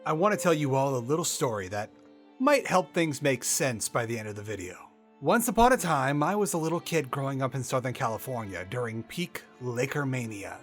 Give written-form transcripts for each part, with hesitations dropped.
I want to tell you all a little story that might help things make sense by the end of the video. Once upon a time, I was a little kid growing up in Southern California during peak Laker mania.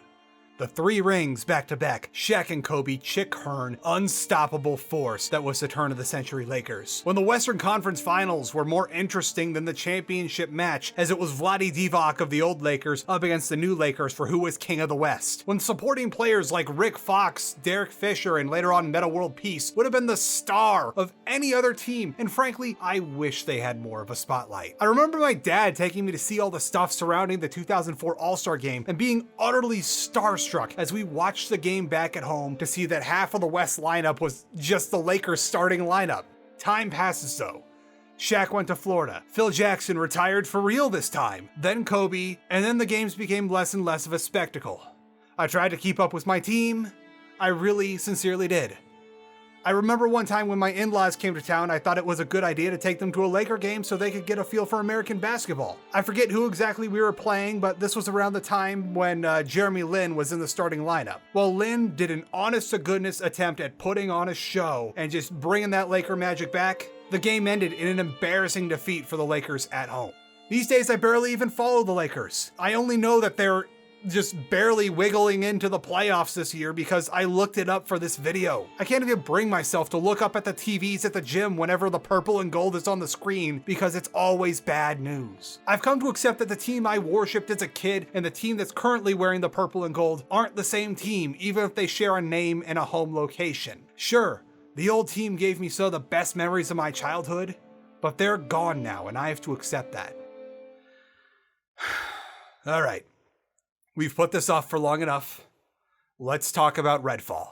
The three rings back-to-back, Shaq and Kobe, Chick Hearn, unstoppable force that was the turn of the century Lakers. When the Western Conference Finals were more interesting than the championship match, as it was Vlade Divac of the old Lakers up against the new Lakers for who was king of the West. When supporting players like Rick Fox, Derek Fisher, and later on Metta World Peace would have been the star of any other team, and frankly, I wish they had more of a spotlight. I remember my dad taking me to see all the stuff surrounding the 2004 All-Star Game and being utterly starstruck as we watched the game back at home to see that half of the West lineup was just the Lakers starting lineup. Time passes though. Shaq went to Florida. Phil Jackson retired for real this time. Then Kobe, and then the games became less and less of a spectacle. I tried to keep up with my team. I really sincerely did. I remember one time when my in-laws came to town, I thought it was a good idea to take them to a Laker game so they could get a feel for American basketball. I forget who exactly we were playing, but this was around the time when Jeremy Lin was in the starting lineup. Well, Lin did an honest-to-goodness attempt at putting on a show and just bringing that Laker magic back. The game ended in an embarrassing defeat for the Lakers at home. These days, I barely even follow the Lakers. I only know that they're just barely wiggling into the playoffs this year because I looked it up for this video. I can't even bring myself to look up at the TVs at the gym whenever the purple and gold is on the screen because it's always bad news. I've come to accept that the team I worshipped as a kid and the team that's currently wearing the purple and gold aren't the same team, even if they share a name and a home location. Sure, the old team gave me some of the best memories of my childhood, but they're gone now and I have to accept that. All right. We've put this off for long enough. Let's talk about Redfall.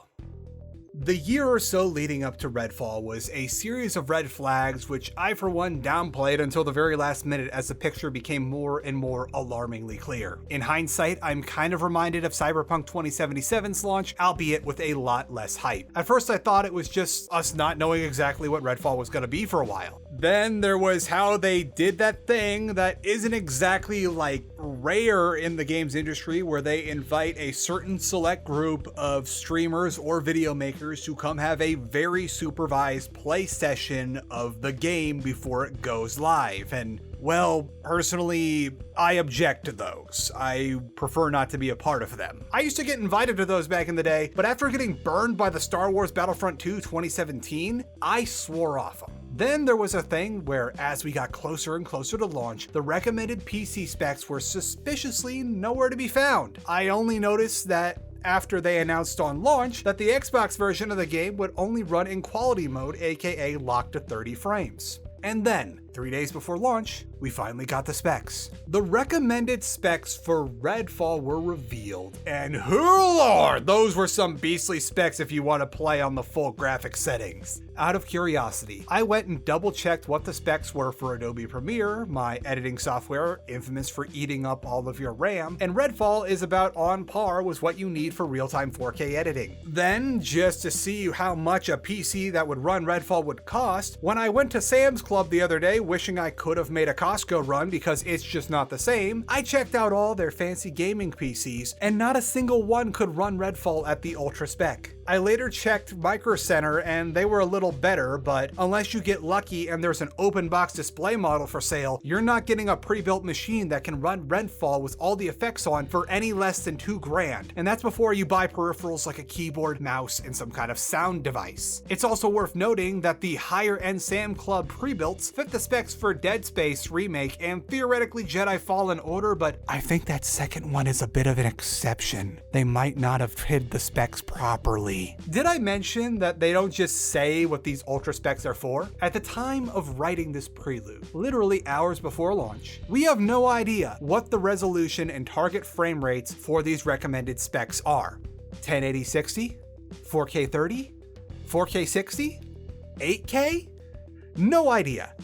The year or so leading up to Redfall was a series of red flags which I for one downplayed until the very last minute as the picture became more and more alarmingly clear. In hindsight, I'm kind of reminded of Cyberpunk 2077's launch, albeit with a lot less hype. At first I thought it was just us not knowing exactly what Redfall was going to be for a while. Then there was how they did that thing that isn't exactly like rare in the games industry where they invite a certain select group of streamers or video makers to come have a very supervised play session of the game before it goes live. And well, personally, I object to those. I prefer not to be a part of them. I used to get invited to those back in the day, but after getting burned by the Star Wars Battlefront 2 2017, I swore off them. Then there was a thing where as we got closer and closer to launch, the recommended PC specs were suspiciously nowhere to be found. I only noticed that after they announced on launch that the Xbox version of the game would only run in quality mode, aka locked to 30 frames. And then, 3 days before launch, we finally got the specs. The recommended specs for Redfall were revealed, and oh lord, those were some beastly specs if you want to play on the full graphic settings. Out of curiosity, I went and double checked what the specs were for Adobe Premiere, my editing software infamous for eating up all of your RAM, and Redfall is about on par with what you need for real-time 4K editing. Then, just to see how much a PC that would run Redfall would cost, when I went to Sam's Club the other day wishing I could have made a Costco run because it's just not the same, I checked out all their fancy gaming PCs and not a single one could run Redfall at the ultra spec. I later checked Micro Center and they were a little better, but unless you get lucky and there's an open box display model for sale, you're not getting a pre-built machine that can run Redfall with all the effects on for any less than $2,000. And that's before you buy peripherals like a keyboard, mouse, and some kind of sound device. It's also worth noting that the higher end Sam Club pre-builts fit the specs for Dead Space Remake and theoretically Jedi Fallen Order, but I think that second one is a bit of an exception. They might not have hid the specs properly. Did I mention that they don't just say what these ultra specs are for? At the time of writing this prelude, literally hours before launch, we have no idea what the resolution and target frame rates for these recommended specs are. 1080 60? 4K 30? 4K 60? 8K? No idea.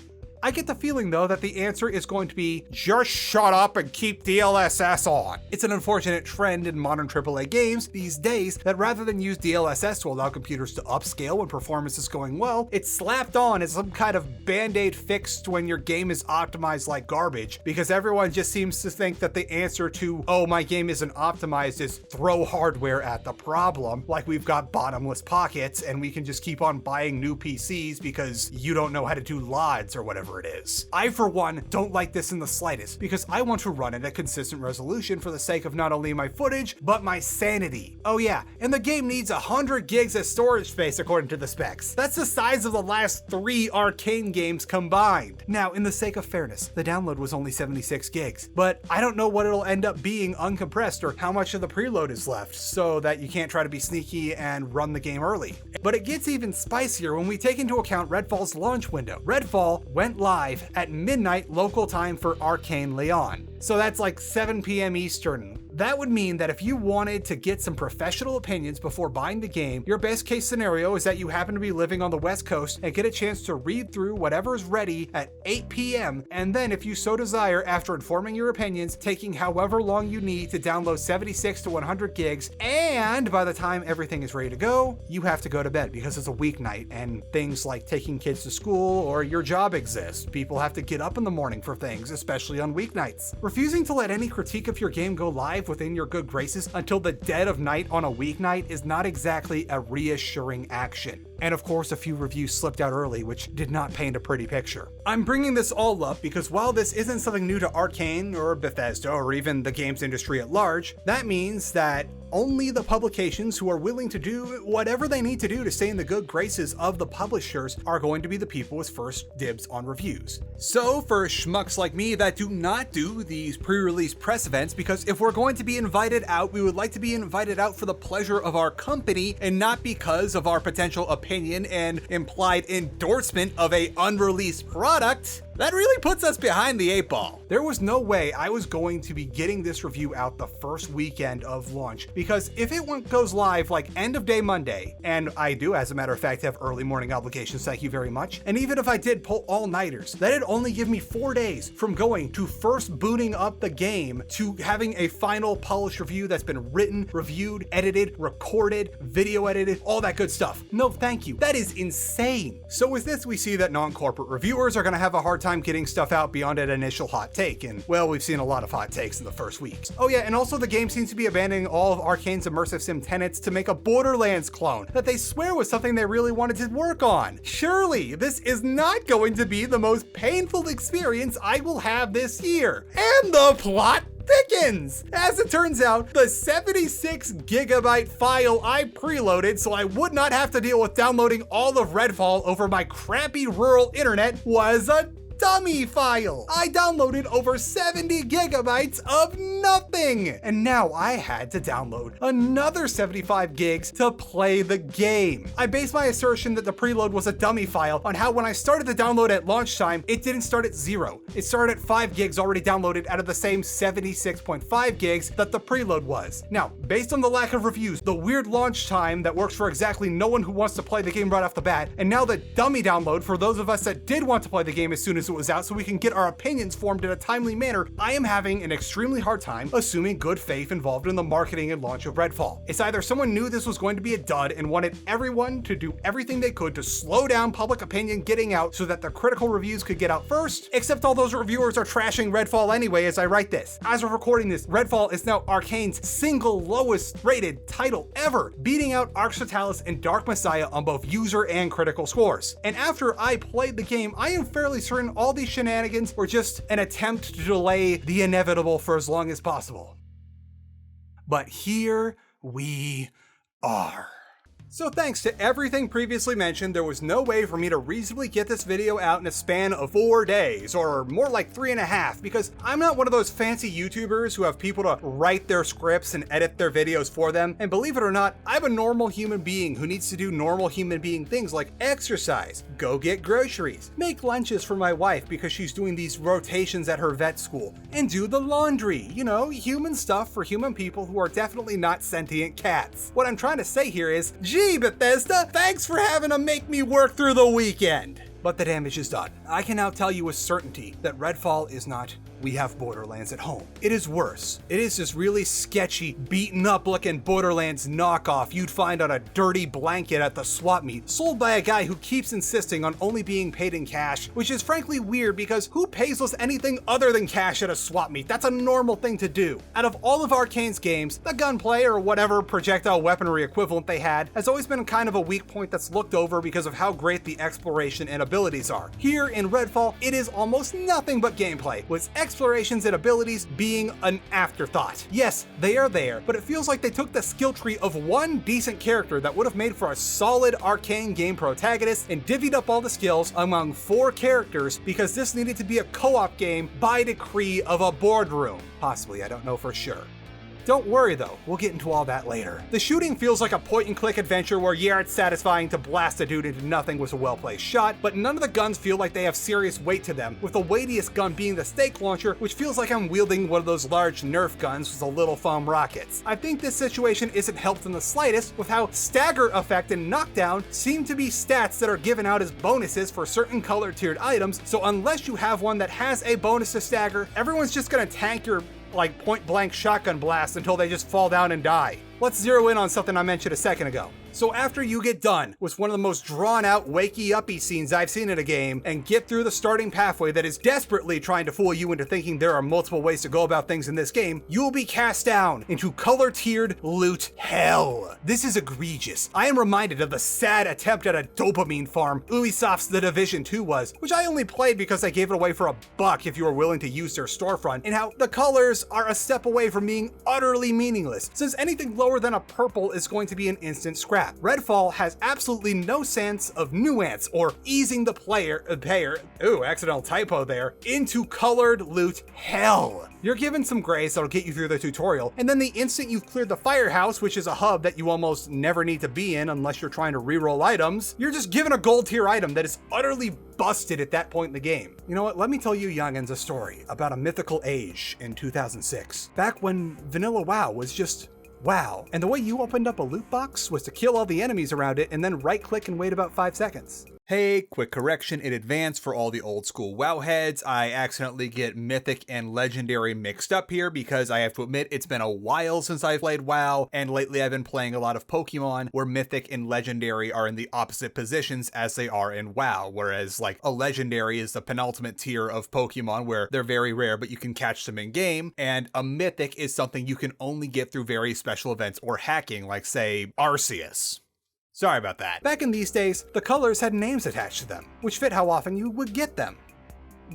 I get the feeling though that the answer is going to be, just shut up and keep DLSS on. It's an unfortunate trend in modern AAA games these days that rather than use DLSS to allow computers to upscale when performance is going well, it's slapped on as some kind of band-aid fix to when your game is optimized like garbage, because everyone just seems to think that the answer to, oh, my game isn't optimized, is throw hardware at the problem, like we've got bottomless pockets and we can just keep on buying new PCs because you don't know how to do LODs or whatever it is. I, for one, don't like this in the slightest, because I want to run at a consistent resolution for the sake of not only my footage, but my sanity. Oh yeah, and the game needs 100 gigs of storage space according to the specs. That's the size of the last 3 Arkane games combined. Now, in the sake of fairness, the download was only 76 gigs, but I don't know what it'll end up being uncompressed or how much of the preload is left, so that you can't try to be sneaky and run the game early. But it gets even spicier when we take into account Redfall's launch window. Redfall went live at midnight local time for Arkane Leon. So that's like 7 p.m. Eastern. That would mean that if you wanted to get some professional opinions before buying the game, your best case scenario is that you happen to be living on the West Coast and get a chance to read through whatever is ready at 8 p.m. And then, if you so desire, after informing your opinions, taking however long you need to download 76 to 100 gigs, and by the time everything is ready to go, you have to go to bed because it's a weeknight and things like taking kids to school or your job exist. People have to get up in the morning for things, especially on weeknights. Refusing to let any critique of your game go live within your good graces until the dead of night on a weeknight is not exactly a reassuring action. And of course, a few reviews slipped out early, which did not paint a pretty picture. I'm bringing this all up because while this isn't something new to Arkane or Bethesda or even the games industry at large, that means that only the publications who are willing to do whatever they need to do to stay in the good graces of the publishers are going to be the people with first dibs on reviews. So for schmucks like me that do not do these pre-release press events, because if we're going to be invited out, we would like to be invited out for the pleasure of our company and not because of our potential opinion and implied endorsement of a unreleased product, that really puts us behind the 8 ball. There was no way I was going to be getting this review out the first weekend of launch, because if it goes live like end of day Monday, and I do, as a matter of fact, have early morning obligations, thank you very much, and even if I did pull all-nighters, that'd only give me 4 days from going to first booting up the game to having a final polished review that's been written, reviewed, edited, recorded, video edited, all that good stuff. No, thank you. That is insane. So with this, we see that non-corporate reviewers are gonna have a hard time getting stuff out beyond an initial hot take, and well, we've seen a lot of hot takes in the first weeks. Oh yeah, and also the game seems to be abandoning all of Arkane's immersive sim tenets to make a Borderlands clone that they swear was something they really wanted to work on. Surely this is not going to be the most painful experience I will have this year. And the plot thickens! As it turns out, the 76 gigabyte file I preloaded so I would not have to deal with downloading all of Redfall over my crappy rural internet was a dummy file. I downloaded over 70 gigabytes of nothing. And now I had to download another 75 gigs to play the game. I base my assertion that the preload was a dummy file on how when I started the download at launch time, it didn't start at 0. It started at 5 gigs already downloaded out of the same 76.5 gigs that the preload was. Now, based on the lack of reviews, the weird launch time that works for exactly no one who wants to play the game right off the bat, and now the dummy download for those of us that did want to play the game as soon as it was out so we can get our opinions formed in a timely manner, I am having an extremely hard time assuming good faith involved in the marketing and launch of Redfall. It's either someone knew this was going to be a dud and wanted everyone to do everything they could to slow down public opinion getting out so that the critical reviews could get out first, except all those reviewers are trashing Redfall anyway as I write this. As of recording this, Redfall is now Arkane's single lowest rated title ever, beating out Ark Satalis and Dark Messiah on both user and critical scores. And after I played the game, I am fairly certain all these shenanigans were just an attempt to delay the inevitable for as long as possible. But here we are. So thanks to everything previously mentioned, there was no way for me to reasonably get this video out in a span of 4 days, or more like 3.5, because I'm not one of those fancy YouTubers who have people to write their scripts and edit their videos for them. And believe it or not, I'm a normal human being who needs to do normal human being things like exercise, go get groceries, make lunches for my wife because she's doing these rotations at her vet school, and do the laundry. You know, human stuff for human people who are definitely not sentient cats. What I'm trying to say here is, gee, Bethesda, thanks for having to make me work through the weekend. but the damage is done. I can now tell you with certainty that Redfall is not We Have Borderlands at Home. It is worse. It is this really sketchy, beaten up looking Borderlands knockoff you'd find on a dirty blanket at the swap meet, sold by a guy who keeps insisting on only being paid in cash, which is frankly weird because who pays us anything other than cash at a swap meet? That's a normal thing to do. Out of all of Arkane's games, the gunplay or whatever projectile weaponry equivalent they had has always been kind of a weak point that's looked over because of how great the exploration and abilities are. Here in Redfall, it is almost nothing but gameplay, with explorations and abilities being an afterthought. Yes, they are there, but it feels like they took the skill tree of one decent character that would have made for a solid Arkane game protagonist and divvied up all the skills among 4 characters because this needed to be a co-op game by decree of a boardroom. Possibly, I don't know for sure. Don't worry though, we'll get into all that later. The shooting feels like a point-and-click adventure where yeah, it's satisfying to blast a dude into nothing with a well-placed shot, but none of the guns feel like they have serious weight to them, with the weightiest gun being the stake launcher, which feels like I'm wielding one of those large Nerf guns with the little foam rockets. I think this situation isn't helped in the slightest with how stagger effect and knockdown seem to be stats that are given out as bonuses for certain color tiered items, so unless you have one that has a bonus to stagger, everyone's just gonna tank your like point-blank shotgun blast until they just fall down and die. Let's zero in on something I mentioned a second ago. So after you get done with one of the most drawn-out, wakey-uppy scenes I've seen in a game, and get through the starting pathway that is desperately trying to fool you into thinking there are multiple ways to go about things in this game, you'll be cast down into color-tiered loot hell. This is egregious. I am reminded of the sad attempt at a dopamine farm Ubisoft's The Division 2 was, which I only played because I gave it away for $1 if you were willing to use their storefront, and how the colors are a step away from being utterly meaningless, since anything lower than a purple is going to be an instant scrap. Redfall has absolutely no sense of nuance or easing the player, accidental typo there, into colored loot hell. You're given some grace that'll get you through the tutorial, and then the instant you've cleared the firehouse, which is a hub that you almost never need to be in unless you're trying to reroll items, you're just given a gold tier item that is utterly busted at that point in the game. You know what, let me tell you youngins a story about a mythical age in 2006, back when vanilla WoW was just WoW, and the way you opened up a loot box was to kill all the enemies around it and then right click and wait about 5 seconds. Hey, quick correction in advance for all the old school WoW heads. I accidentally get Mythic and Legendary mixed up here because I have to admit it's been a while since I've played WoW, and lately I've been playing a lot of Pokemon where Mythic and Legendary are in the opposite positions as they are in WoW, whereas like a Legendary is the penultimate tier of Pokemon where they're very rare but you can catch them in game, and a Mythic is something you can only get through very special events or hacking, like say Arceus. Sorry about that. Back in these days, the colors had names attached to them, which fit how often you would get them.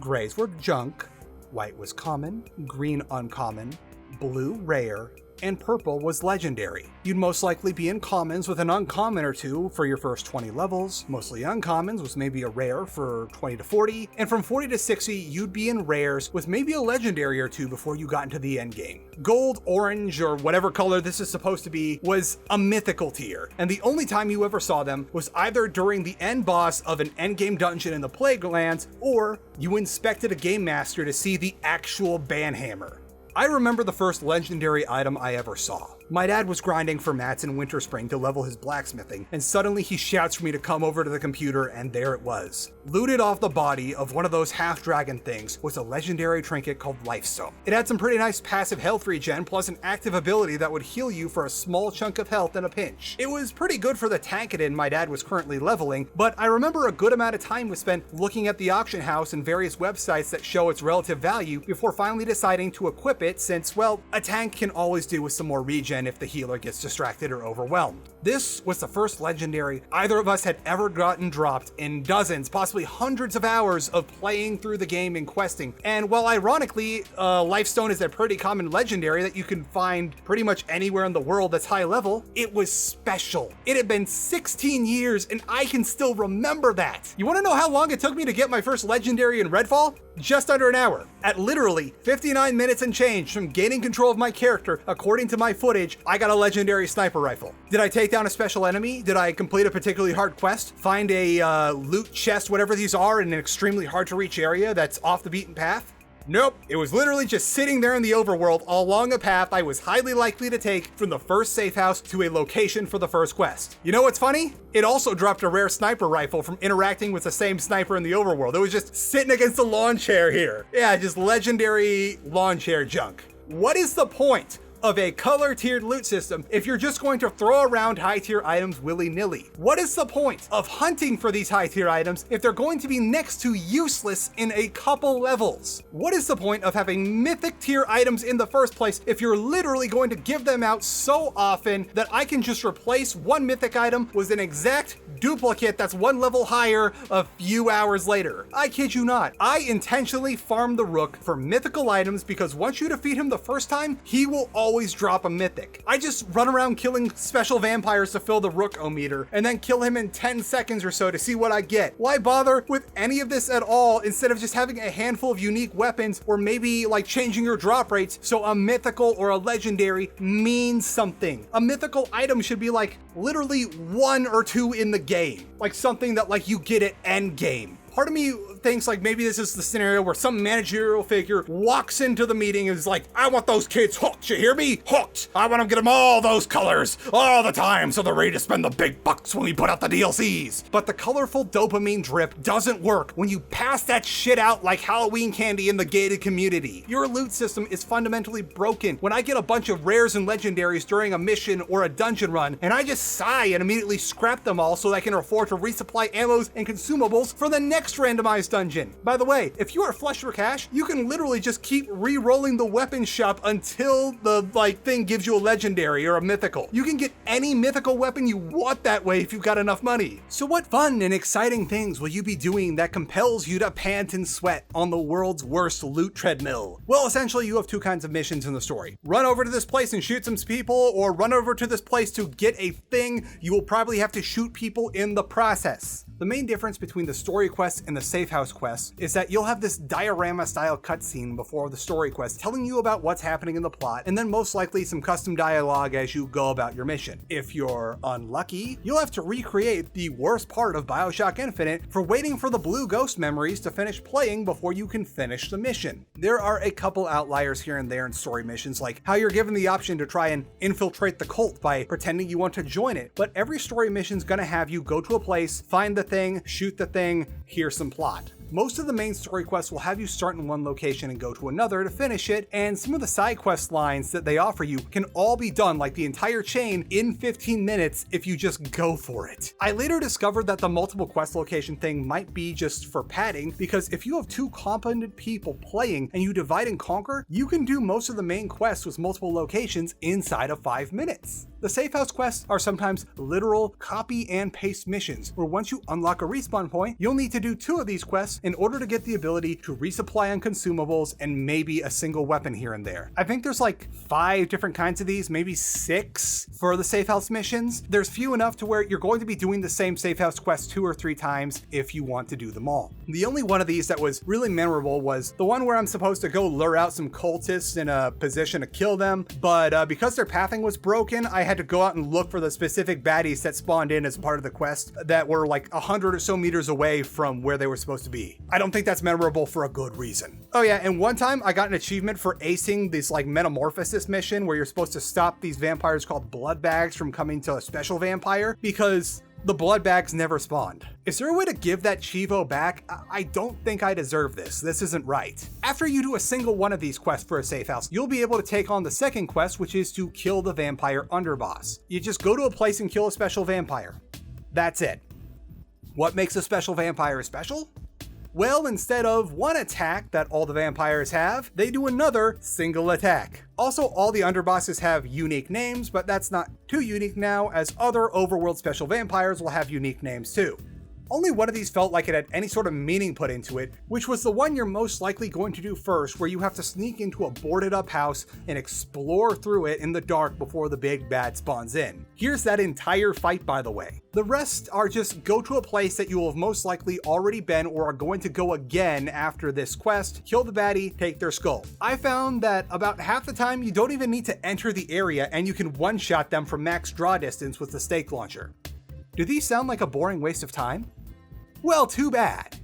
Grays were junk, white was common, green uncommon, blue rare, and purple was legendary. You'd most likely be in commons with an uncommon or two for your first 20 levels, mostly uncommons with maybe a rare for 20 to 40, and from 40 to 60 you'd be in rares with maybe a legendary or two before you got into the end game. Gold, orange, or whatever color this is supposed to be was a mythical tier, and the only time you ever saw them was either during the end boss of an endgame dungeon in the Plaguelands, or you inspected a game master to see the actual banhammer. I remember the first legendary item I ever saw. My dad was grinding for mats in Winter Spring to level his blacksmithing, and suddenly he shouts for me to come over to the computer, and there it was. Looted off the body of one of those half-dragon things was a legendary trinket called Lifestone. It had some pretty nice passive health regen, plus an active ability that would heal you for a small chunk of health in a pinch. It was pretty good for the Tankadin my dad was currently leveling, but I remember a good amount of time was spent looking at the auction house and various websites that show its relative value before finally deciding to equip it, since, well, a tank can always do with some more regen if the healer gets distracted or overwhelmed. This was the first legendary either of us had ever gotten dropped in dozens, possibly hundreds of hours of playing through the game and questing. And while ironically, Lifestone is a pretty common legendary that you can find pretty much anywhere in the world that's high level, it was special. It had been 16 years and I can still remember that. You want to know how long it took me to get my first legendary in Redfall? Just under an hour. At literally 59 minutes and change from gaining control of my character, according to my footage, I got a legendary sniper rifle. Did I take down a special enemy? Did I complete a particularly hard quest? Find a loot chest, whatever these are, in an extremely hard to reach area that's off the beaten path? Nope, it was literally just sitting there in the overworld along a path I was highly likely to take from the first safe house to a location for the first quest. You know what's funny? It also dropped a rare sniper rifle from interacting with the same sniper in the overworld. It was just sitting against a lawn chair here. Yeah, just legendary lawn chair junk. What is the point of a color-tiered loot system if you're just going to throw around high-tier items willy-nilly? What is the point of hunting for these high-tier items if they're going to be next to useless in a couple levels? What is the point of having mythic tier items in the first place if you're literally going to give them out so often that I can just replace one mythic item with an exact duplicate that's one level higher a few hours later? I kid you not. I intentionally farmed the Rook for mythical items because once you defeat him the first time, he will always drop a mythic. I just run around killing special vampires to fill the Rook-o-meter and then kill him in 10 seconds or so to see what I get. Why bother with any of this at all instead of just having a handful of unique weapons or maybe like changing your drop rates so a mythical or a legendary means something? A mythical item should be like literally 1 or 2 in the game. Like something that like you get at end game. Part of me thinks like maybe this is the scenario where some managerial figure walks into the meeting and is like, I want those kids hooked, you hear me? Hooked! I want to get them all those colors, all the time, so they're ready to spend the big bucks when we put out the DLCs. But the colorful dopamine drip doesn't work when you pass that shit out like Halloween candy in the gated community. Your loot system is fundamentally broken. When I get a bunch of rares and legendaries during a mission or a dungeon run, and I just sigh and immediately scrap them all so that I can afford to resupply ammos and consumables for the next randomized dungeon. By the way, if you are flush for cash, you can literally just keep re-rolling the weapon shop until the thing gives you a legendary or a mythical. You can get any mythical weapon you want that way if you've got enough money. So what fun and exciting things will you be doing that compels you to pant and sweat on the world's worst loot treadmill? Well, essentially you have 2 kinds of missions in the story. Run over to this place and shoot some people, or run over to this place to get a thing. You will probably have to shoot people in the process. The main difference between the story quests and the safe house quests is that you'll have this diorama style cutscene before the story quest telling you about what's happening in the plot, and then most likely some custom dialogue as you go about your mission. If you're unlucky, you'll have to recreate the worst part of BioShock Infinite for waiting for the blue ghost memories to finish playing before you can finish the mission. There are a couple outliers here and there in story missions, like how you're given the option to try and infiltrate the cult by pretending you want to join it, but every story mission's gonna have you go to a place, find the thing, shoot the thing, here's some plot. Most of the main story quests will have you start in one location and go to another to finish it, and some of the side quest lines that they offer you can all be done, like the entire chain, in 15 minutes if you just go for it. I later discovered that the multiple quest location thing might be just for padding, because if you have 2 competent people playing and you divide and conquer, you can do most of the main quests with multiple locations inside of 5 minutes. The safe house quests are sometimes literal copy and paste missions, where once you unlock a respawn point, you'll need to do 2 of these quests in order to get the ability to resupply on consumables and maybe a single weapon here and there. I think there's like 5 different kinds of these, maybe 6 for the safe house missions. There's few enough to where you're going to be doing the same safe house quest 2 or 3 times if you want to do them all. The only one of these that was really memorable was the one where I'm supposed to go lure out some cultists in a position to kill them, but because their pathing was broken, I had to go out and look for the specific baddies that spawned in as part of the quest that were like 100 or so meters away from where they were supposed to be. I don't think that's memorable for a good reason. Oh yeah, and one time I got an achievement for acing this like metamorphosis mission where you're supposed to stop these vampires called blood bags from coming to a special vampire because the blood bags never spawned. Is there a way to give that Chivo back? I don't think I deserve this. This isn't right. After you do a single one of these quests for a safe house, you'll be able to take on the second quest, which is to kill the vampire underboss. You just go to a place and kill a special vampire. That's it. What makes a special vampire special? Well, instead of one attack that all the vampires have, they do another single attack. Also, all the underbosses have unique names, but that's not too unique now, as other overworld special vampires will have unique names too. Only one of these felt like it had any sort of meaning put into it, which was the one you're most likely going to do first, where you have to sneak into a boarded up house and explore through it in the dark before the big bad spawns in. Here's that entire fight, by the way. The rest are just go to a place that you will have most likely already been or are going to go again after this quest, kill the baddie, take their skull. I found that about half the time you don't even need to enter the area and you can one-shot them from max draw distance with the stake launcher. Do these sound like a boring waste of time? Well, too bad.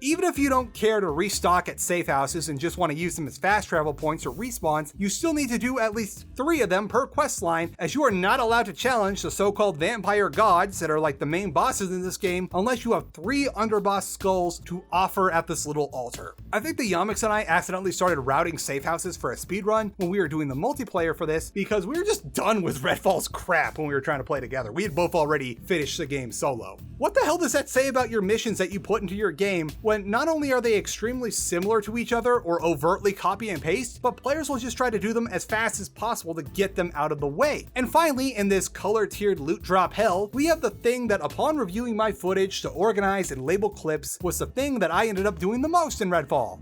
Even if you don't care to restock at safe houses and just want to use them as fast travel points or respawns, you still need to do at least 3 of them per quest line, as you are not allowed to challenge the so-called vampire gods that are like the main bosses in this game unless you have 3 underboss skulls to offer at this little altar. I think the Yamix and I accidentally started routing safe houses for a speedrun when we were doing the multiplayer for this because we were just done with Redfall's crap when we were trying to play together. We had both already finished the game solo. What the hell does that say about your missions that you put into your game when not only are they extremely similar to each other or overtly copy and paste, but players will just try to do them as fast as possible to get them out of the way? And finally, in this color-tiered loot drop hell, we have the thing that upon reviewing my footage to organize and label clips was the thing that I ended up doing the most in Redfall.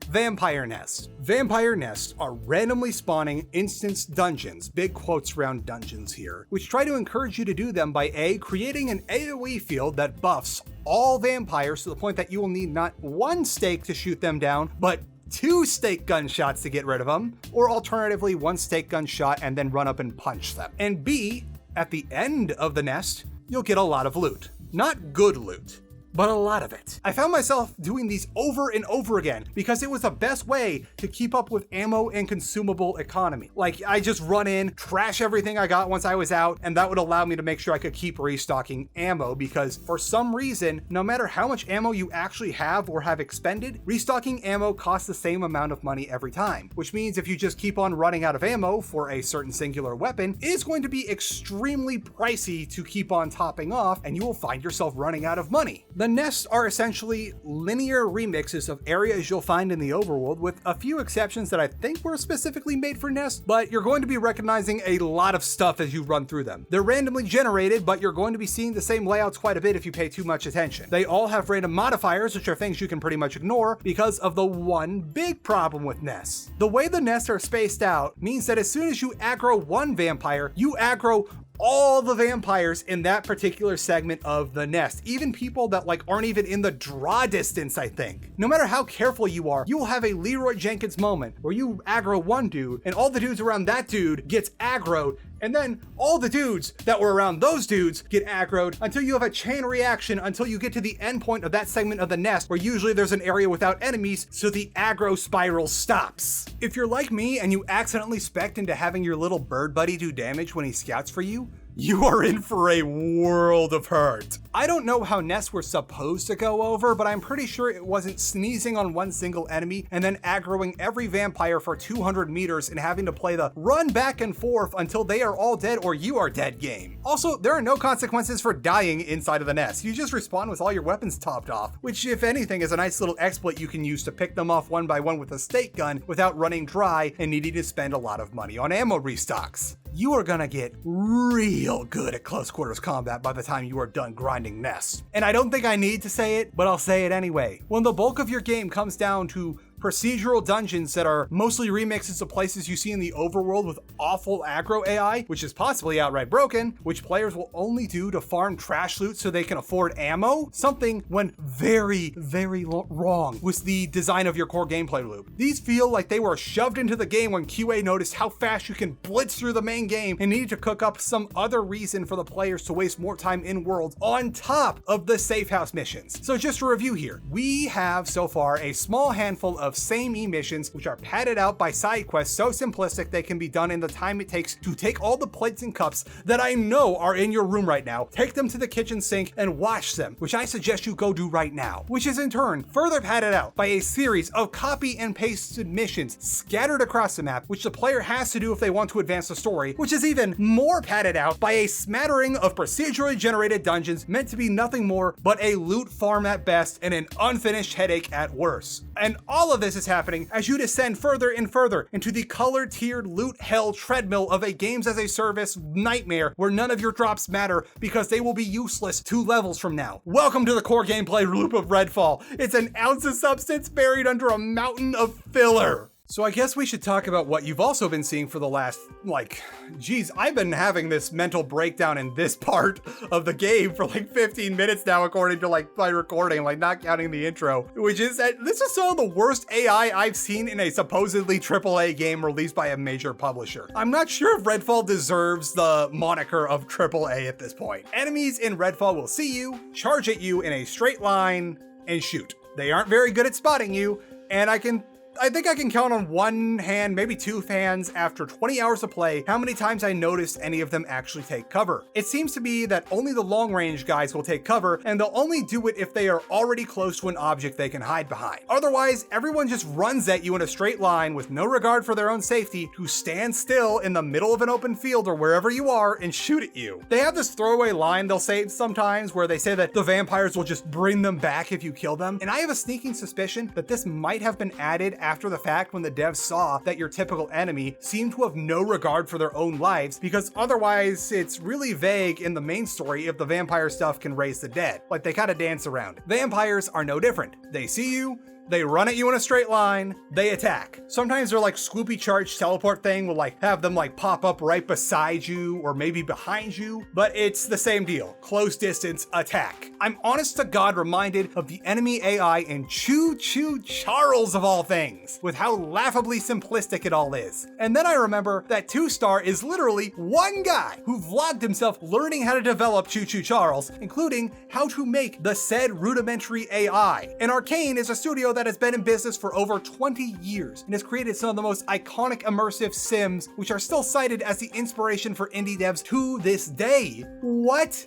Vampire Nests. Vampire Nests are randomly spawning instance dungeons, big quotes around dungeons here, which try to encourage you to do them by A, creating an AoE field that buffs all vampires to the point that you will need not 1 stake to shoot them down, but 2 stake gunshots to get rid of them, or alternatively 1 stake gunshot and then run up and punch them. And B, at the end of the nest, you'll get a lot of loot. Not good loot, but a lot of it. I found myself doing these over and over again because it was the best way to keep up with ammo and consumable economy. Like, I just run in, trash everything I got once I was out, and that would allow me to make sure I could keep restocking ammo because for some reason, no matter how much ammo you actually have or have expended, restocking ammo costs the same amount of money every time, which means if you just keep on running out of ammo for a certain singular weapon, it is going to be extremely pricey to keep on topping off, and you will find yourself running out of money. The nests are essentially linear remixes of areas you'll find in the overworld, with a few exceptions that I think were specifically made for nests, but you're going to be recognizing a lot of stuff as you run through them. They're randomly generated, but you're going to be seeing the same layouts quite a bit if you pay too much attention. They all have random modifiers, which are things you can pretty much ignore because of the one big problem with nests. The way the nests are spaced out means that as soon as you aggro one vampire, you aggro all the vampires in that particular segment of the nest, even people that aren't even in the draw distance, I think. No matter how careful you are, you will have a Leroy Jenkins moment where you aggro one dude and all the dudes around that dude gets aggroed, and then all the dudes that were around those dudes get aggroed until you have a chain reaction until you get to the end point of that segment of the nest where usually there's an area without enemies, so the aggro spiral stops. If you're like me and you accidentally spec'd into having your little bird buddy do damage when he scouts for you, you are in for a world of hurt. I don't know how nests were supposed to go over, but I'm pretty sure it wasn't sneezing on one single enemy and then aggroing every vampire for 200 meters and having to play the run back and forth until they are all dead or you are dead game. Also, there are no consequences for dying inside of the nest. You just respawn with all your weapons topped off, which if anything is a nice little exploit you can use to pick them off one by one with a stake gun without running dry and needing to spend a lot of money on ammo restocks. You are gonna get real good at close quarters combat by the time you are done grinding nests. And I don't think I need to say it, but I'll say it anyway. When the bulk of your game comes down to procedural dungeons that are mostly remixes of places you see in the overworld with awful aggro AI, which is possibly outright broken, which players will only do to farm trash loot so they can afford ammo, something went very, very wrong with the design of your core gameplay loop. These feel like they were shoved into the game when QA noticed how fast you can blitz through the main game and needed to cook up some other reason for the players to waste more time in world on top of the safe house missions. So just to review here, we have so far a small handful of same missions which are padded out by side quests so simplistic they can be done in the time it takes to take all the plates and cups that I know are in your room right now, take them to the kitchen sink and wash them, which I suggest you go do right now, which is in turn further padded out by a series of copy and pasted missions scattered across the map, which the player has to do if they want to advance the story, which is even more padded out by a smattering of procedurally generated dungeons meant to be nothing more but a loot farm at best and an unfinished headache at worst. And all of this is happening as you descend further and further into the color-tiered loot hell treadmill of a games as a service nightmare where none of your drops matter because they will be useless 2 levels from now. Welcome to the core gameplay loop of Redfall. It's an ounce of substance buried under a mountain of filler. So I guess we should talk about what you've also been seeing for the last, I've been having this mental breakdown in this part of the game for 15 minutes now, according to my recording, not counting the intro, which is that this is some of the worst AI I've seen in a supposedly AAA game released by a major publisher. I'm not sure if Redfall deserves the moniker of AAA at this point. Enemies in Redfall will see you, charge at you in a straight line, and shoot. They aren't very good at spotting you, and I think I can count on one hand, maybe two hands after 20 hours of play, how many times I noticed any of them actually take cover. It seems to be that only the long range guys will take cover, and they'll only do it if they are already close to an object they can hide behind. Otherwise, everyone just runs at you in a straight line with no regard for their own safety to stand still in the middle of an open field or wherever you are and shoot at you. They have this throwaway line they'll say sometimes where they say that the vampires will just bring them back if you kill them, and I have a sneaking suspicion that this might have been added after the fact when the devs saw that your typical enemy seemed to have no regard for their own lives, because otherwise it's really vague in the main story if the vampire stuff can raise the dead. Like, they kind of dance around it. Vampires are no different. They see you, they run at you in a straight line, they attack. Sometimes they're like Swoopy Charge teleport thing will like have them like pop up right beside you or maybe behind you, but it's the same deal. Close distance attack. I'm honest to God reminded of the enemy AI in Choo Choo Charles of all things, with how laughably simplistic it all is. And then I remember that 2-Star is literally one guy who vlogged himself learning how to develop Choo Choo Charles, including how to make the said rudimentary AI. And Arkane is a studio that has been in business for over 20 years and has created some of the most iconic immersive sims, which are still cited as the inspiration for indie devs to this day. What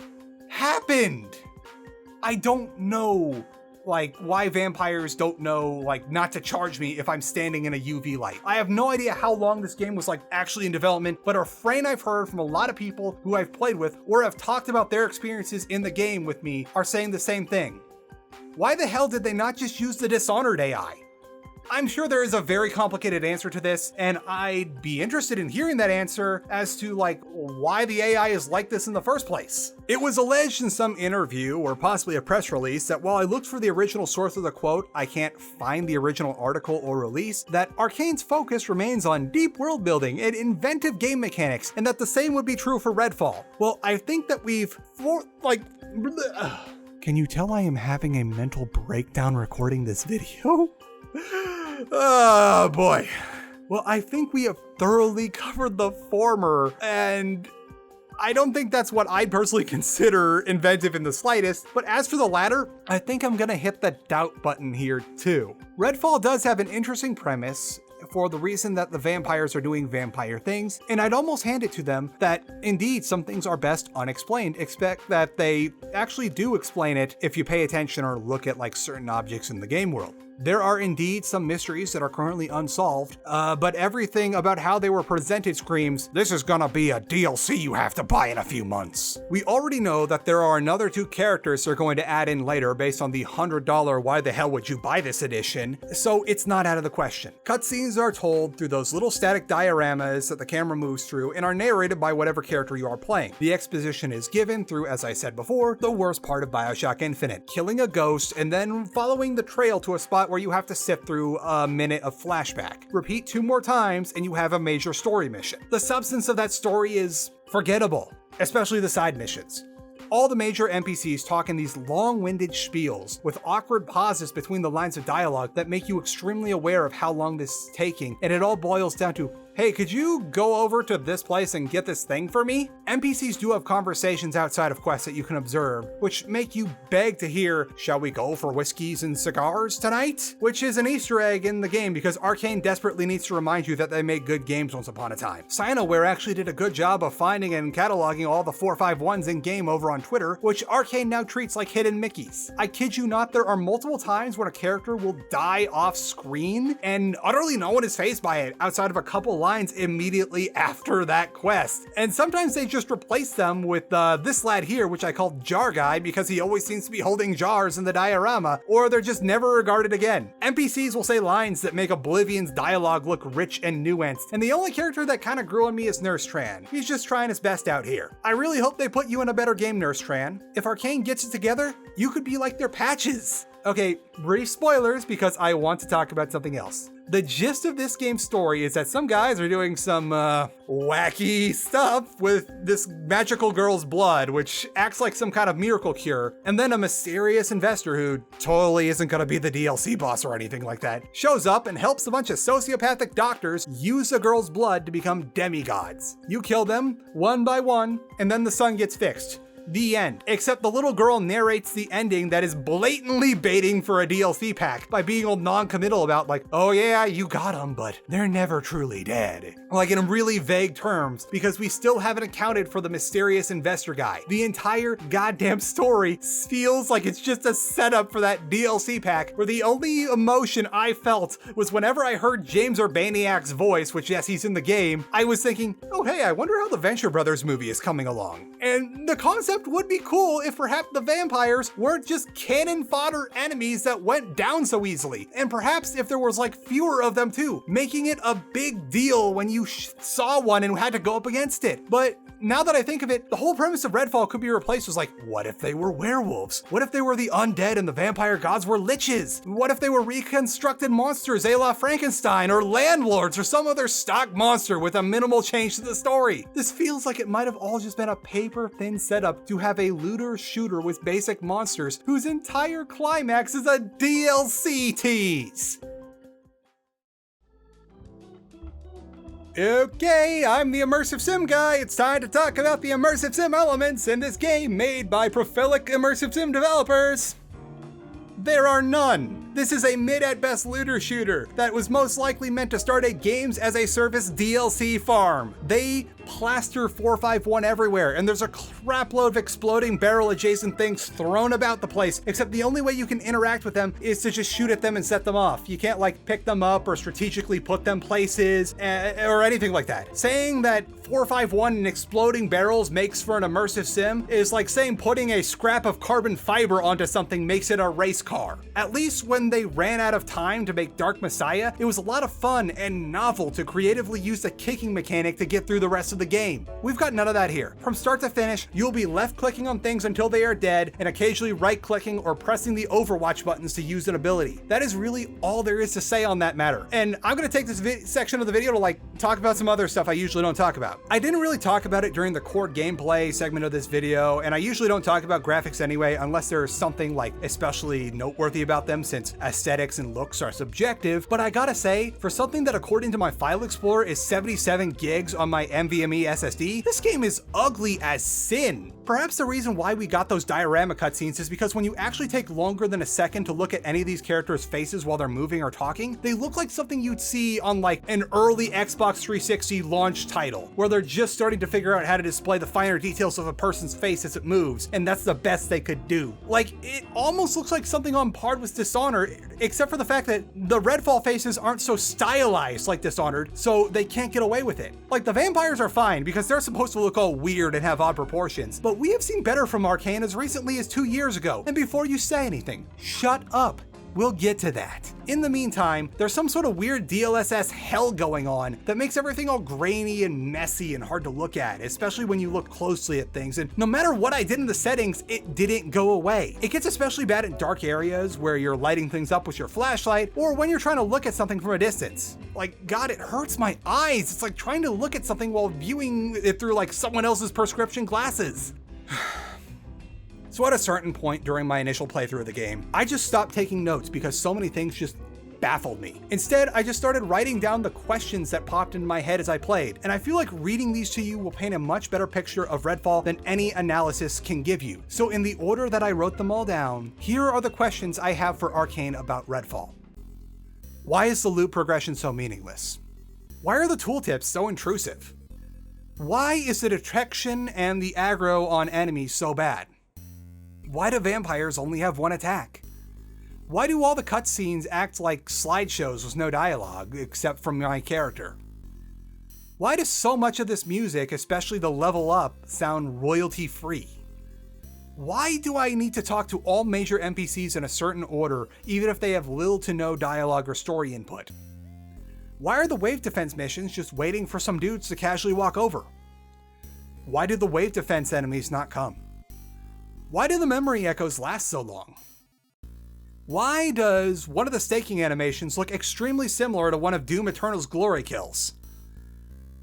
happened? I don't know, like, why vampires don't know, like, not to charge me if I'm standing in a UV light. I have no idea how long this game was, like, actually in development, but a refrain I've heard from a lot of people who I've played with or have talked about their experiences in the game with me are saying the same thing. Why the hell did they not just use the Dishonored AI? I'm sure there is a very complicated answer to this, and I'd be interested in hearing that answer as to, like, why the AI is like this in the first place. It was alleged in some interview, or possibly a press release, that while I looked for the original source of the quote, I can't find the original article or release, that Arkane's focus remains on deep world building and inventive game mechanics, and that the same would be true for Redfall. Well, I think that Can you tell I am having a mental breakdown recording this video? Oh boy. Well, I think we have thoroughly covered the former, and I don't think that's what I'd personally consider inventive in the slightest, but as for the latter, I think I'm gonna hit the doubt button here too. Redfall does have an interesting premise for the reason that the vampires are doing vampire things, and I'd almost hand it to them that indeed some things are best unexplained. Expect that they actually do explain it if you pay attention or look at like certain objects in the game world. There are indeed some mysteries that are currently unsolved, but everything about how they were presented screams, this is gonna be a DLC you have to buy in a few months. We already know that there are another 2 characters they're going to add in later based on the $100 why the hell would you buy this edition, so it's not out of the question. Cutscenes are told through those little static dioramas that the camera moves through and are narrated by whatever character you are playing. The exposition is given through, as I said before, the worst part of BioShock Infinite, killing a ghost and then following the trail to a spot where you have to sit through a minute of flashback. Repeat 2 more times and you have a major story mission. The substance of that story is forgettable, especially the side missions. All the major NPCs talk in these long-winded spiels with awkward pauses between the lines of dialogue that make you extremely aware of how long this is taking, and it all boils down to, hey, could you go over to this place and get this thing for me? NPCs do have conversations outside of quests that you can observe, which make you beg to hear, shall we go for whiskeys and cigars tonight? Which is an Easter egg in the game because Arkane desperately needs to remind you that they made good games once upon a time. Sinoware actually did a good job of finding and cataloging all the 451s in game over on Twitter, which Arkane now treats like hidden Mickeys. I kid you not, there are multiple times when a character will die off screen and utterly no one is fazed by it outside of a couple lines immediately after that quest. And sometimes they just replace them with this lad here, which I call Jar Guy because he always seems to be holding jars in the diorama, or they're just never regarded again. NPCs will say lines that make Oblivion's dialogue look rich and nuanced, and the only character that kind of grew on me is Nurse Tran. He's just trying his best out here. I really hope they put you in a better game, Nurse Tran. If Arkane gets it together, you could be like their Patches. Okay, brief spoilers because I want to talk about something else. The gist of this game's story is that some guys are doing some wacky stuff with this magical girl's blood, which acts like some kind of miracle cure, and then a mysterious investor who totally isn't gonna be the DLC boss or anything like that, shows up and helps a bunch of sociopathic doctors use the girl's blood to become demigods. You kill them one by one, and then the sun gets fixed. The end. Except the little girl narrates the ending that is blatantly baiting for a DLC pack by being all non-committal about like, oh yeah, you got them, but they're never truly dead. Like in really vague terms, because we still haven't accounted for the mysterious investor guy. The entire goddamn story feels like it's just a setup for that DLC pack, where the only emotion I felt was whenever I heard James Urbaniak's voice, which yes, he's in the game, I was thinking, oh hey, I wonder how the Venture Brothers movie is coming along. And the concept would be cool if perhaps the vampires weren't just cannon fodder enemies that went down so easily. And perhaps if there was like fewer of them too, making it a big deal when you saw one and had to go up against it. But now that I think of it, the whole premise of Redfall could be replaced with like, what if they were werewolves? What if they were the undead and the vampire gods were liches? What if they were reconstructed monsters a la Frankenstein or landlords or some other stock monster with a minimal change to the story? This feels like it might have all just been a paper-thin setup to have a looter shooter with basic monsters whose entire climax is a DLC tease. Okay, I'm the Immersive Sim guy. It's time to talk about the Immersive Sim elements in this game made by prolific Immersive Sim developers. There are none. This is a mid at best looter shooter that was most likely meant to start a games as a service DLC farm. They plaster 451 everywhere, and there's a crapload of exploding barrel adjacent things thrown about the place, except the only way you can interact with them is to just shoot at them and set them off. You can't like pick them up or strategically put them places or anything like that. Saying that 451 and exploding barrels makes for an immersive sim is like saying putting a scrap of carbon fiber onto something makes it a race car. At least when they ran out of time to make Dark Messiah, it was a lot of fun and novel to creatively use the kicking mechanic to get through the rest of the game. We've got none of that here. From start to finish, you'll be left clicking on things until they are dead and occasionally right clicking or pressing the Overwatch buttons to use an ability. That is really all there is to say on that matter. And I'm gonna take this section of the video to like talk about some other stuff I usually don't talk about. I didn't really talk about it during the core gameplay segment of this video, and I usually don't talk about graphics anyway unless there's something like especially noteworthy about them, since aesthetics and looks are subjective. But I gotta say, for something that according to my file explorer is 77 gigs on my NVMe SSD, this game is ugly as sin. Perhaps the reason why we got those diorama cutscenes is because when you actually take longer than a second to look at any of these characters' faces while they're moving or talking, they look like something you'd see on like an early Xbox 360 launch title, where they're just starting to figure out how to display the finer details of a person's face as it moves, and that's the best they could do. Like, it almost looks like something on par with Dishonored, except for the fact that the Redfall faces aren't so stylized like Dishonored, so they can't get away with it. Like, the vampires are fine because they're supposed to look all weird and have odd proportions, but we have seen better from Arkane as recently as 2 years ago. And before you say anything, shut up. We'll get to that. In the meantime, there's some sort of weird DLSS hell going on that makes everything all grainy and messy and hard to look at, especially when you look closely at things. And no matter what I did in the settings, it didn't go away. It gets especially bad in dark areas where you're lighting things up with your flashlight, or when you're trying to look at something from a distance. Like, God, it hurts my eyes. It's like trying to look at something while viewing it through like someone else's prescription glasses. So at a certain point during my initial playthrough of the game, I just stopped taking notes because so many things just baffled me. Instead, I just started writing down the questions that popped into my head as I played, and I feel like reading these to you will paint a much better picture of Redfall than any analysis can give you. So in the order that I wrote them all down, here are the questions I have for Arkane about Redfall. Why is the loot progression so meaningless? Why are the tooltips so intrusive? Why is the detection and the aggro on enemies so bad? Why do vampires only have one attack? Why do all the cutscenes act like slideshows with no dialogue, except from my character? Why does so much of this music, especially the level up, sound royalty-free? Why do I need to talk to all major NPCs in a certain order, even if they have little to no dialogue or story input? Why are the wave defense missions just waiting for some dudes to casually walk over? Why do the wave defense enemies not come? Why do the memory echoes last so long? Why does one of the staking animations look extremely similar to one of Doom Eternal's glory kills?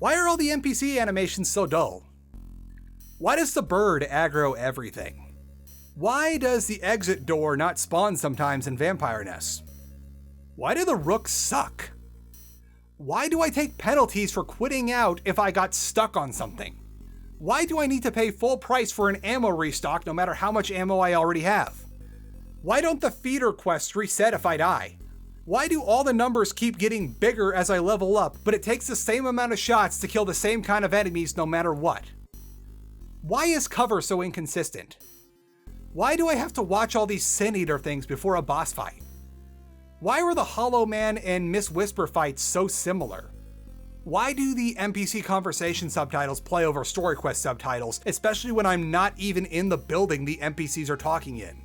Why are all the NPC animations so dull? Why does the bird aggro everything? Why does the exit door not spawn sometimes in vampire nests? Why do the rooks suck? Why do I take penalties for quitting out if I got stuck on something? Why do I need to pay full price for an ammo restock no matter how much ammo I already have? Why don't the feeder quests reset if I die? Why do all the numbers keep getting bigger as I level up, but it takes the same amount of shots to kill the same kind of enemies no matter what? Why is cover so inconsistent? Why do I have to watch all these Sin Eater things before a boss fight? Why were the Hollow Man and Miss Whisper fights so similar? Why do the NPC conversation subtitles play over story quest subtitles, especially when I'm not even in the building the NPCs are talking in?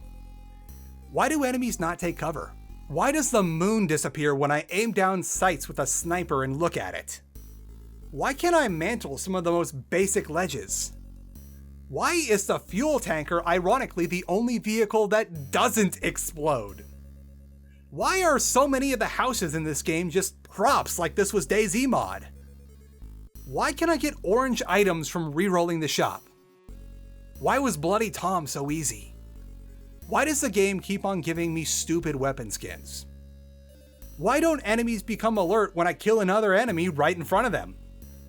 Why do enemies not take cover? Why does the moon disappear when I aim down sights with a sniper and look at it? Why can't I mantle some of the most basic ledges? Why is the fuel tanker ironically the only vehicle that doesn't explode? Why are so many of the houses in this game just props like this was DayZ mod? Why can I get orange items from rerolling the shop? Why was Bloody Tom so easy? Why does the game keep on giving me stupid weapon skins? Why don't enemies become alert when I kill another enemy right in front of them?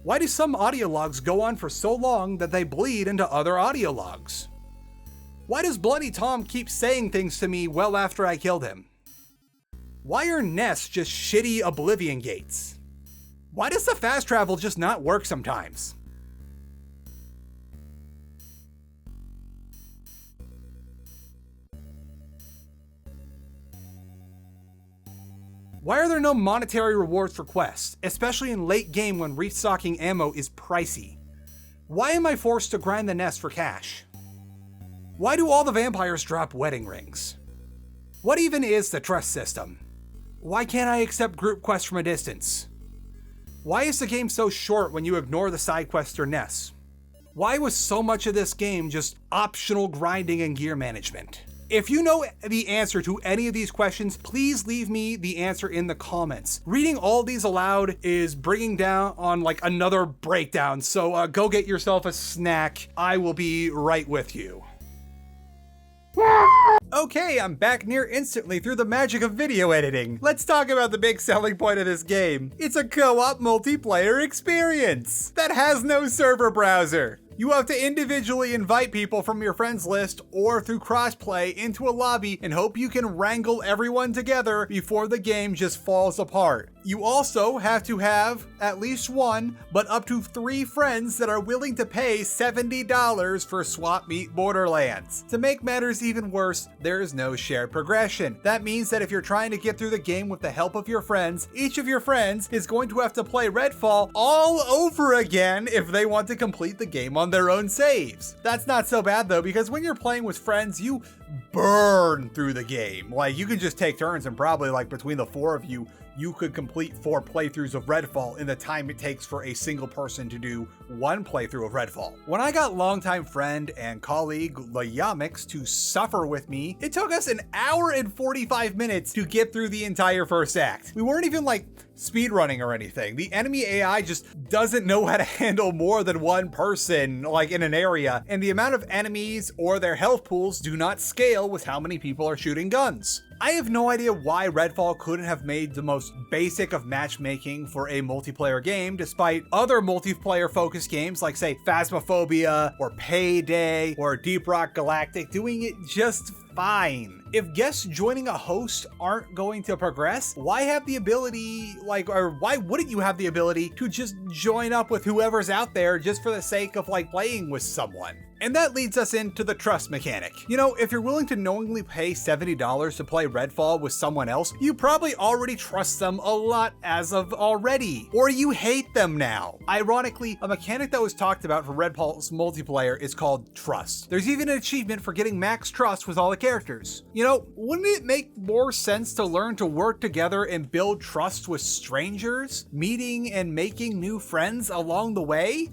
Why do some audio logs go on for so long that they bleed into other audio logs? Why does Bloody Tom keep saying things to me well after I killed him? Why are nests just shitty Oblivion gates? Why does the fast travel just not work sometimes? Why are there no monetary rewards for quests, especially in late game when restocking ammo is pricey? Why am I forced to grind the nest for cash? Why do all the vampires drop wedding rings? What even is the trust system? Why can't I accept group quests from a distance? Why is the game so short when you ignore the side quests or nests? Why was so much of this game just optional grinding and gear management? If you know the answer to any of these questions, please leave me the answer in the comments. Reading all these aloud is bringing down on like another breakdown, so go get yourself a snack. I will be right with you. Okay, I'm back near instantly through the magic of video editing. Let's talk about the big selling point of this game. It's a co-op multiplayer experience that has no server browser. You have to individually invite people from your friends list or through crossplay into a lobby and hope you can wrangle everyone together before the game just falls apart. You also have to have at least one, but up to 3 friends that are willing to pay $70 for Swap Meet Borderlands. To make matters even worse, there is no shared progression. That means that if you're trying to get through the game with the help of your friends, each of your friends is going to have to play Redfall all over again if they want to complete the game on their own saves. That's not so bad though, because when you're playing with friends, you burn through the game. Like, you can just take turns and probably like between the 4 of you, you could complete 4 playthroughs of Redfall in the time it takes for a single person to do 1 playthrough of Redfall. When I got longtime friend and colleague Layamix to suffer with me, it took us 1 hour and 45 minutes to get through the entire first act. We weren't even like speedrunning or anything. The enemy AI just doesn't know how to handle more than 1 person like in an area, and the amount of enemies or their health pools do not scale with how many people are shooting guns. I have no idea why Redfall couldn't have made the most basic of matchmaking for a multiplayer game, despite other multiplayer focused games like say Phasmophobia or Payday or Deep Rock Galactic doing it just fine. If guests joining a host aren't going to progress, why have the ability, or why wouldn't you have the ability to just join up with whoever's out there just for the sake of like playing with someone? And that leads us into the trust mechanic. You know, if you're willing to knowingly pay $70 to play Redfall with someone else, you probably already trust them a lot as of already, or you hate them now. Ironically, a mechanic that was talked about for Redfall's multiplayer is called trust. There's even an achievement for getting max trust with all the characters. You know, wouldn't it make more sense to learn to work together and build trust with strangers, meeting and making new friends along the way?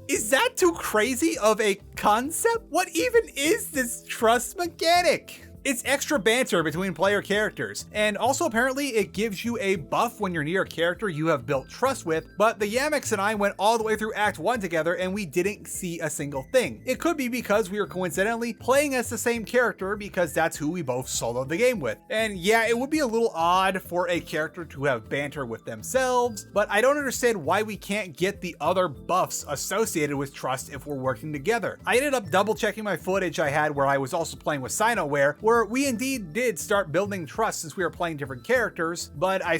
Is that too crazy of a concept? What even is this trust mechanic? It's extra banter between player characters, and also apparently it gives you a buff when you're near a character you have built trust with, but the Yamix and I went all the way through Act 1 together and we didn't see a single thing. It could be because we were coincidentally playing as the same character because that's who we both soloed the game with. And yeah, it would be a little odd for a character to have banter with themselves, but I don't understand why we can't get the other buffs associated with trust if we're working together. I ended up double checking my footage I had where I was also playing with Sinoware, where we indeed did start building trust since we were playing different characters, but I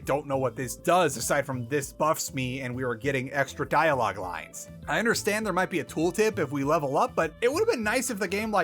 don't know what this does aside from this buffs me and we were getting extra dialogue lines. I understand there might be a tooltip if we level up, but it would have been nice if the game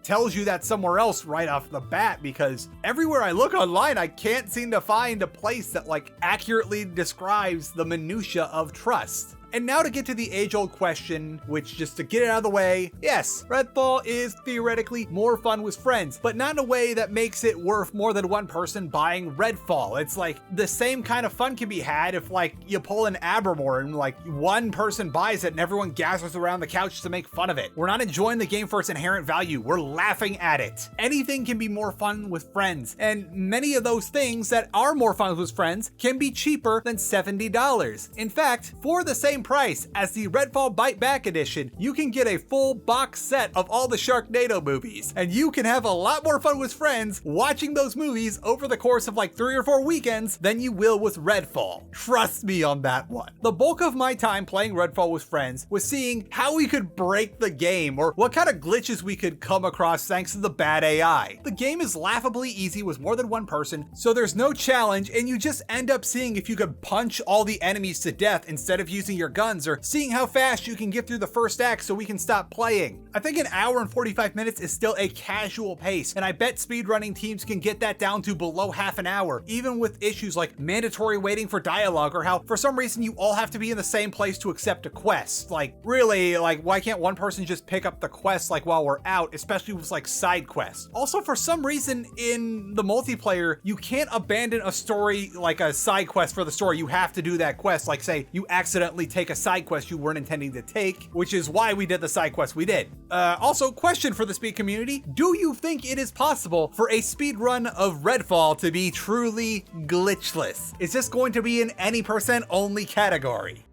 tells you that somewhere else right off the bat, because everywhere I look online I can't seem to find a place that accurately describes the minutia of trust. And now to get to the age-old question, which, just to get it out of the way, yes, Redfall is theoretically more fun with friends, but not in a way that makes it worth more than one person buying Redfall. It's the same kind of fun can be had if you pull an Abramor and one person buys it and everyone gathers around the couch to make fun of it. We're not enjoying the game for its inherent value, we're laughing at it. Anything can be more fun with friends, and many of those things that are more fun with friends can be cheaper than $70. In fact, for the same price as the Redfall Bite Back Edition, you can get a full box set of all the Sharknado movies, and you can have a lot more fun with friends watching those movies over the course of 3 or 4 weekends than you will with Redfall. Trust me on that one. The bulk of my time playing Redfall with friends was seeing how we could break the game or what kind of glitches we could come across thanks to the bad AI. The game is laughably easy with more than one person, so there's no challenge, and you just end up seeing if you could punch all the enemies to death instead of using your guns, or seeing how fast you can get through the first act so we can stop playing. I think an hour and 45 minutes is still a casual pace, and I bet speedrunning teams can get that down to below half an hour, even with issues like mandatory waiting for dialogue, or how for some reason you all have to be in the same place to accept a quest. Really, why can't one person just pick up the quest while we're out, especially with side quests? Also, for some reason in the multiplayer, you can't abandon a story a side quest for the story. You have to do that quest. Say you accidentally take a side quest you weren't intending to take, which is why we did the side quest we did. Also, question for the speed community: do you think it is possible for a speed run of Redfall to be truly glitchless? Is this going to be an any percent only category?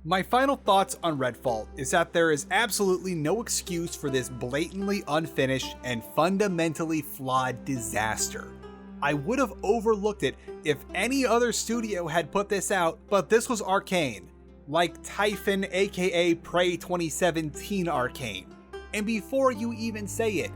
My final thoughts on Redfall is that there is absolutely no excuse for this blatantly unfinished and fundamentally flawed disaster. I would have overlooked it if any other studio had put this out, but this was Arkane. Typhon aka Prey 2017 Arkane. And before you even say it,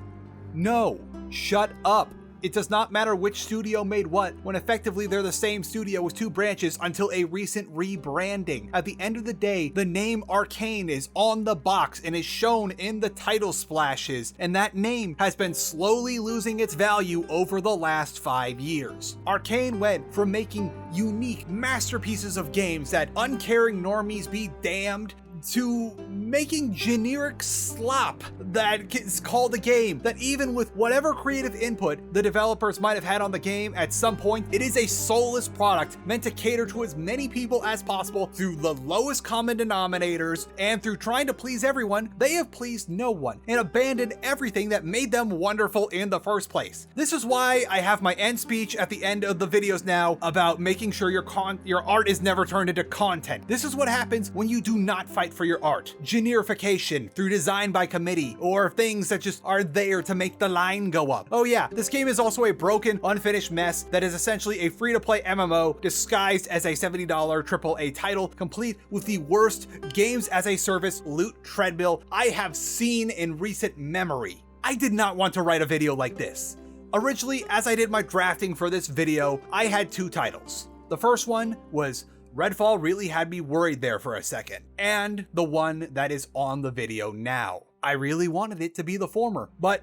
no, shut up. It does not matter which studio made what, when effectively they're the same studio with 2 branches until a recent rebranding. At the end of the day, the name Arkane is on the box and is shown in the title splashes, and that name has been slowly losing its value over the last 5 years. Arkane went from making unique masterpieces of games that uncaring normies be damned, to making generic slop that is called a game, that even with whatever creative input the developers might have had on the game at some point, it is a soulless product meant to cater to as many people as possible through the lowest common denominators, and through trying to please everyone, they have pleased no one and abandoned everything that made them wonderful in the first place. This is why I have my end speech at the end of the videos now about making sure your art is never turned into content. This is what happens when you do not fight for your art. Generification through design by committee, or things that just are there to make the line go up. Oh yeah, this game is also a broken, unfinished mess that is essentially a free-to-play MMO disguised as a $70 AAA title, complete with the worst games as a service loot treadmill I have seen in recent memory. I did not want to write a video like this. Originally, as I did my drafting for this video, I had 2 titles. The first one was Redfall really had me worried there for a second, and the one that is on the video now. I really wanted it to be the former, but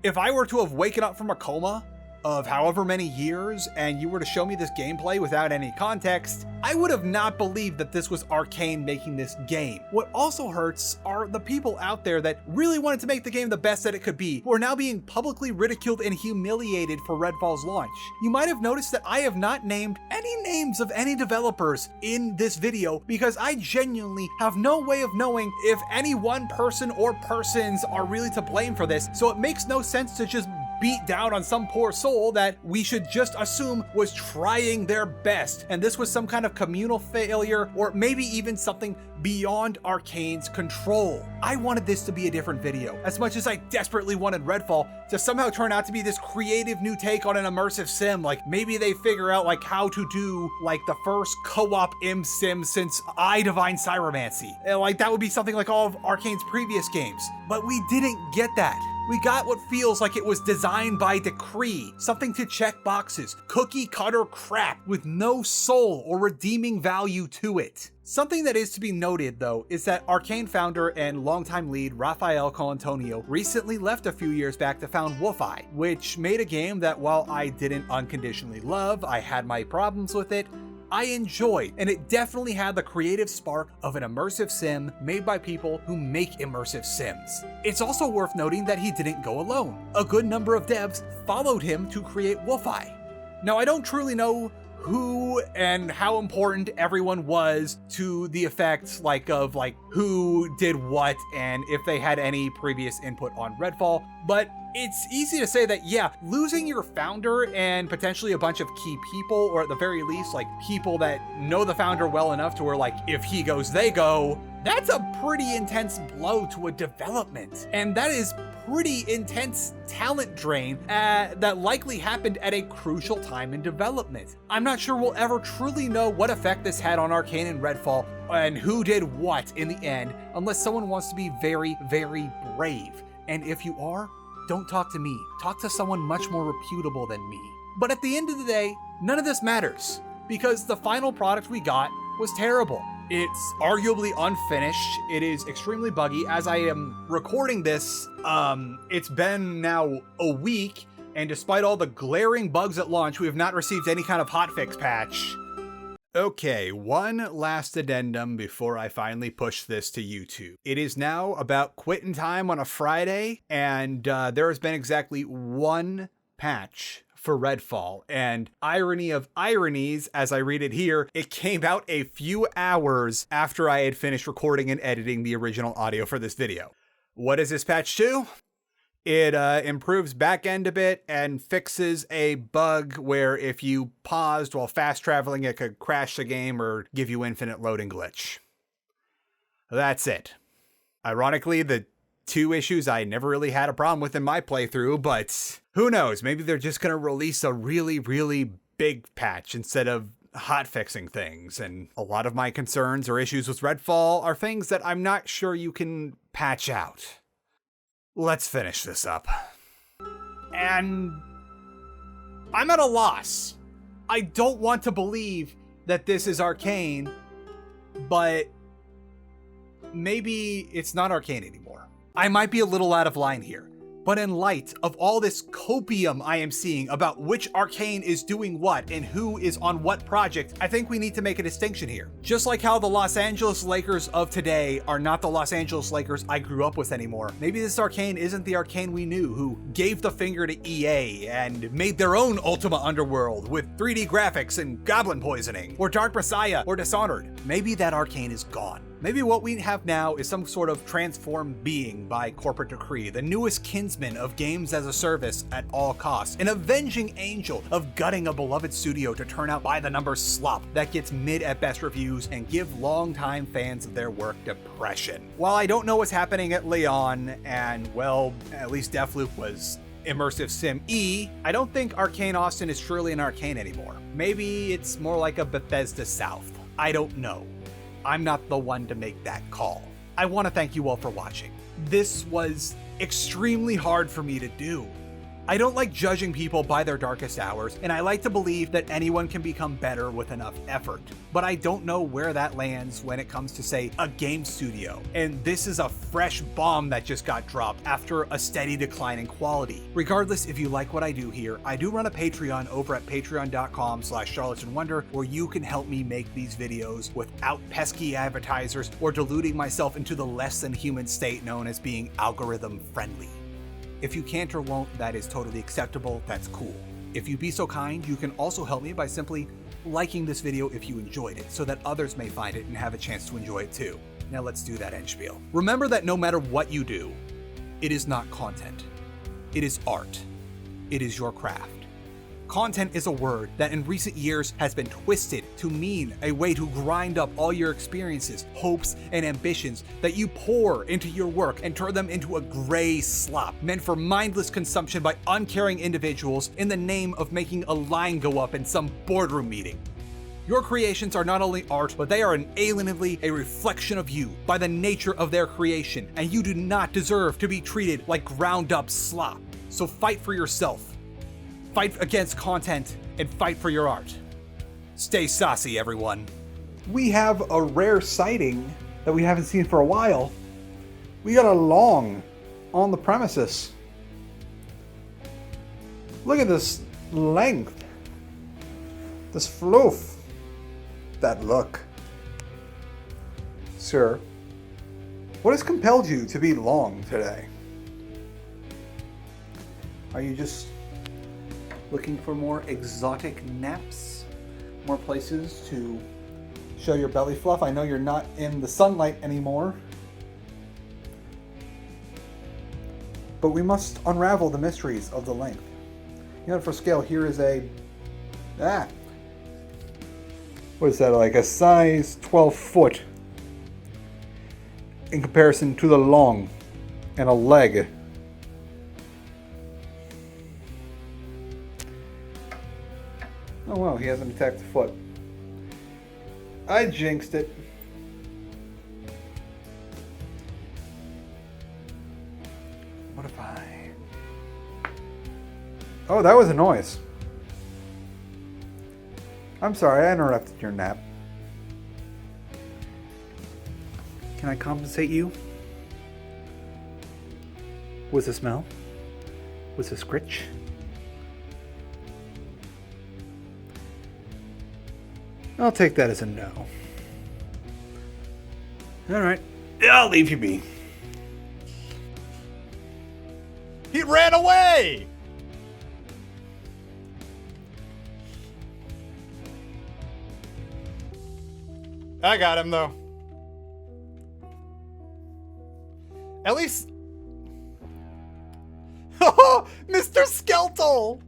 if I were to have waken up from a coma of however many years and you were to show me this gameplay without any context, I would have not believed that this was Arkane making this game. What also hurts are the people out there that really wanted to make the game the best that it could be, who are now being publicly ridiculed and humiliated for Redfall's launch. You might have noticed that I have not named any names of any developers in this video because I genuinely have no way of knowing if any one person or persons are really to blame for this, so it makes no sense to just beat down on some poor soul that we should just assume was trying their best, and this was some kind of communal failure, or maybe even something beyond Arkane's control. I wanted this to be a different video, as much as I desperately wanted Redfall to somehow turn out to be this creative new take on an immersive sim. Like, maybe they figure out like how to do like the first co-op im sim since I Divine Cyromancy. Like, that would be something like all of Arkane's previous games. But we didn't get that. We got what feels like it was designed by decree, something to check boxes, cookie cutter crap with no soul or redeeming value to it. Something that is to be noted, though, is that Arkane founder and longtime lead Rafael Colantonio recently left a few years back to found Wolfeye, which made a game that, while I didn't unconditionally love, I had my problems with it, I enjoyed, and it definitely had the creative spark of an immersive sim made by people who make immersive sims. It's also worth noting that he didn't go alone. A good number of devs followed him to create Wolfeye. Now, I don't truly know who and how important everyone was to the effects of who did what and if they had any previous input on Redfall, but it's easy to say that, yeah, losing your founder and potentially a bunch of key people, or at the very least, like people that know the founder well enough to where like if he goes, they go, that's a pretty intense blow to a development. And that is pretty intense talent drain that likely happened at a crucial time in development. I'm not sure we'll ever truly know what effect this had on Arkane and Redfall and who did what in the end, unless someone wants to be very, very brave. And if you are, don't talk to me. Talk to someone much more reputable than me. But at the end of the day, none of this matters, because the final product we got was terrible. It's arguably unfinished. It is extremely buggy. As I am recording this, it's been now a week, and despite all the glaring bugs at launch, we have not received any kind of hotfix patch. Okay, one last addendum before I finally push this to YouTube. It is now about quitting time on a Friday, and there has been exactly one patch for Redfall, and irony of ironies, as I read it here, it came out a few hours after I had finished recording and editing the original audio for this video. What is this patch to? It improves backend a bit and fixes a bug where if you paused while fast traveling, it could crash the game or give you infinite loading glitch. That's it. Ironically, the two issues I never really had a problem with in my playthrough, but who knows? Maybe they're just gonna release a really, really big patch instead of hotfixing things. And a lot of my concerns or issues with Redfall are things that I'm not sure you can patch out. Let's finish this up. And I'm at a loss. I don't want to believe that this is Arkane, but maybe it's not Arkane anymore. I might be a little out of line here, but in light of all this copium I am seeing about which Arkane is doing what and who is on what project, I think we need to make a distinction here. Just like how the Los Angeles Lakers of today are not the Los Angeles Lakers I grew up with anymore. Maybe this Arkane isn't the Arkane we knew, who gave the finger to EA and made their own Ultima Underworld with 3D graphics and goblin poisoning, or Dark Messiah, or Dishonored. Maybe that Arkane is gone. Maybe what we have now is some sort of transformed being by corporate decree, the newest kinsman of games as a service at all costs, an avenging angel of gutting a beloved studio to turn out by the numbers slop that gets mid at best reviews and give longtime fans of their work depression. While I don't know what's happening at Leon, and well, at least Deathloop was Immersive Sim E, I don't think Arkane Austin is truly an Arkane anymore. Maybe it's more like a Bethesda South. I don't know. I'm not the one to make that call. I want to thank you all for watching. This was extremely hard for me to do. I don't like judging people by their darkest hours, and I like to believe that anyone can become better with enough effort. But I don't know where that lands when it comes to, say, a game studio. And this is a fresh bomb that just got dropped after a steady decline in quality. Regardless, if you like what I do here, I do run a Patreon over at patreon.com/charlatanwonder, where you can help me make these videos without pesky advertisers or deluding myself into the less than human state known as being algorithm friendly. If you can't or won't, that is totally acceptable, that's cool. If you'd be so kind, you can also help me by simply liking this video if you enjoyed it, so that others may find it and have a chance to enjoy it too. Now let's do that end spiel. Remember that no matter what you do, it is not content. It is art. it is your craft. Content is a word that in recent years has been twisted to mean a way to grind up all your experiences, hopes, and ambitions that you pour into your work and turn them into a gray slop meant for mindless consumption by uncaring individuals in the name of making a line go up in some boardroom meeting. Your creations are not only art, but they are inalienably a reflection of you by the nature of their creation, and you do not deserve to be treated like ground up slop. So fight for yourself. Fight against content and fight for your art. Stay saucy, everyone. We have a rare sighting that we haven't seen for a while. We got a long on the premises. Look at this length. This floof. That look. Sir, what has compelled you to be long today? Are you just looking for more exotic naps? More places to show your belly fluff? I know you're not in the sunlight anymore. But we must unravel the mysteries of the length. You know, for scale, here is a... what is that, like a size 12 foot in comparison to the long and a leg. Oh well, he hasn't attacked the foot. I jinxed it. What if I... Oh, that was a noise. I'm sorry, I interrupted your nap. Can I compensate you? With a smell? With a scritch? I'll take that as a no. Alright, I'll leave you be. He ran away! I got him, though. At least... Oh, Mr. SKELTAL!